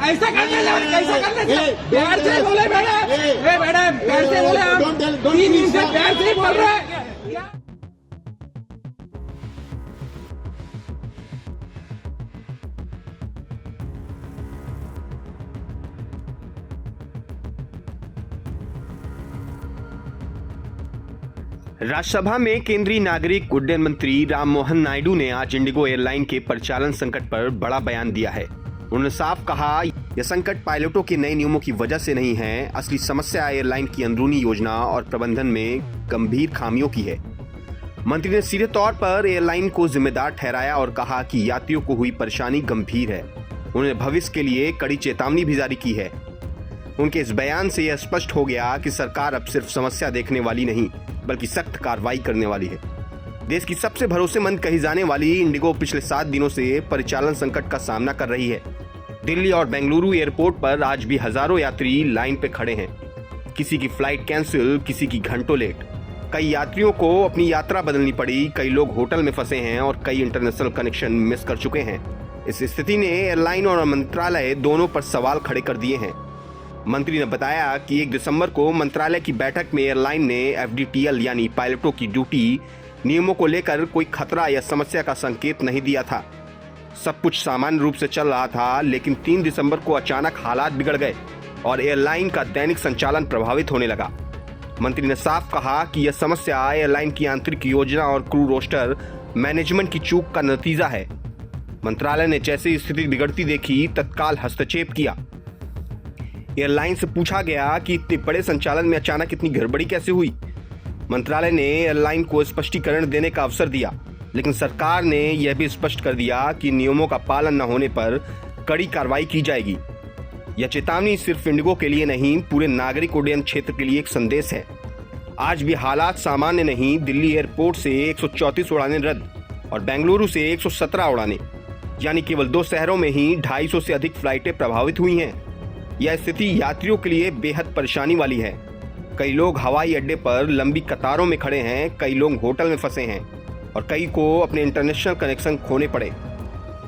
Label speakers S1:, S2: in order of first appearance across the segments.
S1: ऐसा करने लगे, कैसा करने से प्यार से बोले मैडम, मैडम प्यार से बोले, आप 3 दिन से प्यार से बोल रहे हैं।
S2: राज्यसभा में केंद्रीय नागरिक उड्डयन मंत्री राममोहन नायडू ने आज इंडिगो एयरलाइन के परिचालन संकट पर बड़ा बयान दिया है। उन्होंने साफ कहा, यह संकट पायलटों के नए नियमों की वजह से नहीं है, असली समस्या एयरलाइन की अंदरूनी योजना और प्रबंधन में गंभीर खामियों की है। मंत्री ने सीधे तौर पर एयरलाइन को जिम्मेदार ठहराया और कहा कि यात्रियों को हुई परेशानी गंभीर है। उन्होंने भविष्य के लिए कड़ी चेतावनी भी जारी की है। उनके इस बयान से यह स्पष्ट हो गया कि सरकार अब सिर्फ समस्या देखने वाली नहीं, बल्कि सख्त कार्रवाई करने वाली है। देश की सबसे भरोसेमंद कही जाने वाली इंडिगो पिछले 7 दिनों से परिचालन संकट का सामना कर रही है। दिल्ली और बेंगलुरु एयरपोर्ट पर आज भी हजारों यात्री लाइन पे खड़े हैं। किसी की फ्लाइट कैंसिल, किसी की घंटों लेट। कई यात्रियों को अपनी यात्रा बदलनी पड़ी, कई लोग होटल में फंसे हैं और कई इंटरनेशनल कनेक्शन मिस कर चुके हैं। इस स्थिति ने एयरलाइन और मंत्रालय दोनों पर सवाल खड़े कर दिए हैं। मंत्री ने बताया कि 1 दिसंबर को मंत्रालय की बैठक में एयरलाइन ने FDTL यानी पायलटों की ड्यूटी नियमों को लेकर कोई खतरा या समस्या का संकेत नहीं दिया था। सब कुछ सामान्य रूप से चल रहा था, लेकिन 3 दिसंबर को अचानक हालात बिगड़ गए और एयरलाइन का दैनिक संचालन प्रभावित होने लगा। मंत्री ने साफ कहा कि यह समस्या एयरलाइन की आंतरिक योजना और क्रू रोस्टर मैनेजमेंट की चूक का नतीजा है। मंत्रालय ने जैसे स्थिति बिगड़ती देखी, तत्काल हस्तक्षेप किया। एयरलाइन से पूछा गया कि इतने बड़े संचालन में अचानक इतनी गड़बड़ी कैसे हुई। मंत्रालय ने एयरलाइन को स्पष्टीकरण देने का अवसर दिया, लेकिन सरकार ने यह भी स्पष्ट कर दिया कि नियमों का पालन न होने पर कड़ी कार्रवाई की जाएगी। यह चेतावनी सिर्फ इंडिगो के लिए नहीं, पूरे नागरिक उड्डयन क्षेत्र के लिए एक संदेश है। आज भी हालात सामान्य नहीं। दिल्ली एयरपोर्ट से 134 उड़ानें रद्द और बेंगलुरु से 117 उड़ानें, यानी केवल 2 शहरों में ही 250 से अधिक फ्लाइटें प्रभावित हुई हैं। यह स्थिति यात्रियों के लिए बेहद परेशानी वाली है। कई लोग हवाई अड्डे पर लंबी कतारों में खड़े हैं, कई लोग होटल में फंसे हैं और कई को अपने इंटरनेशनल कनेक्शन खोने पड़े।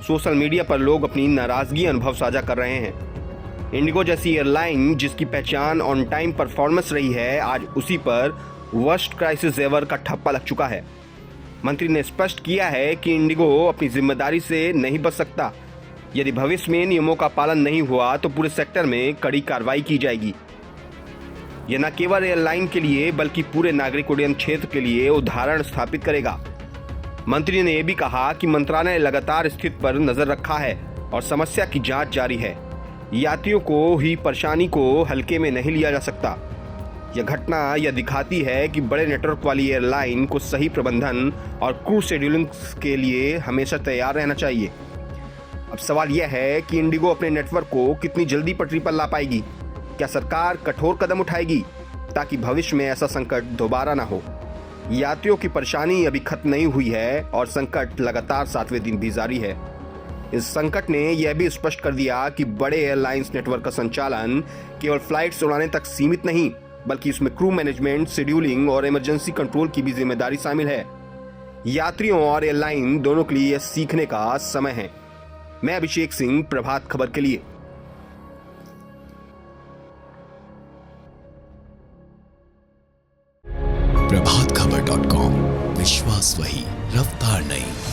S2: सोशल मीडिया पर लोग अपनी नाराजगी अनुभव साझा कर रहे हैं। इंडिगो जैसी एयरलाइन जिसकी पहचान ऑन टाइम परफॉर्मेंस रही है, आज उसी पर वर्स्ट क्राइसिस एवर का ठप्पा लग चुका है। मंत्री ने स्पष्ट किया है कि इंडिगो अपनी जिम्मेदारी से नहीं बच सकता। यदि भविष्य में नियमों का पालन नहीं हुआ तो पूरे सेक्टर में कड़ी कार्रवाई की जाएगी। यह न केवल एयरलाइन के लिए बल्कि पूरे नागरिक उड्डयन क्षेत्र के लिए उदाहरण स्थापित करेगा। मंत्री ने यह भी कहा कि मंत्रालय ने लगातार स्थिति पर नजर रखा है और समस्या की जांच जारी है। यात्रियों को हुई परेशानी को हल्के में नहीं लिया जा सकता। यह घटना यह दिखाती है कि बड़े नेटवर्क वाली एयरलाइन को सही प्रबंधन और क्रू शेड्यूलिंग के लिए हमेशा तैयार रहना चाहिए। अब सवाल यह है कि इंडिगो अपने नेटवर्क को कितनी जल्दी पटरी पर ला पाएगी। क्या सरकार कठोर कदम उठाएगी ताकि भविष्य में ऐसा संकट दोबारा ना हो। यात्रियों की परेशानी अभी खत्म नहीं हुई है और संकट लगातार 7वें दिन भी जारी है। इस संकट ने यह भी स्पष्ट कर दिया कि बड़े एयरलाइंस नेटवर्क का संचालन केवल फ्लाइट्स उड़ाने तक सीमित नहीं, बल्कि इसमें क्रू मैनेजमेंट, शेड्यूलिंग और इमरजेंसी कंट्रोल की भी जिम्मेदारी शामिल है। यात्रियों और एयरलाइन दोनों के लिए यह सीखने का समय है। मैं अभिषेक सिंह, प्रभात खबर के लिए।
S3: प्रभातखबर.com, विश्वास वही, रफ्तार नहीं।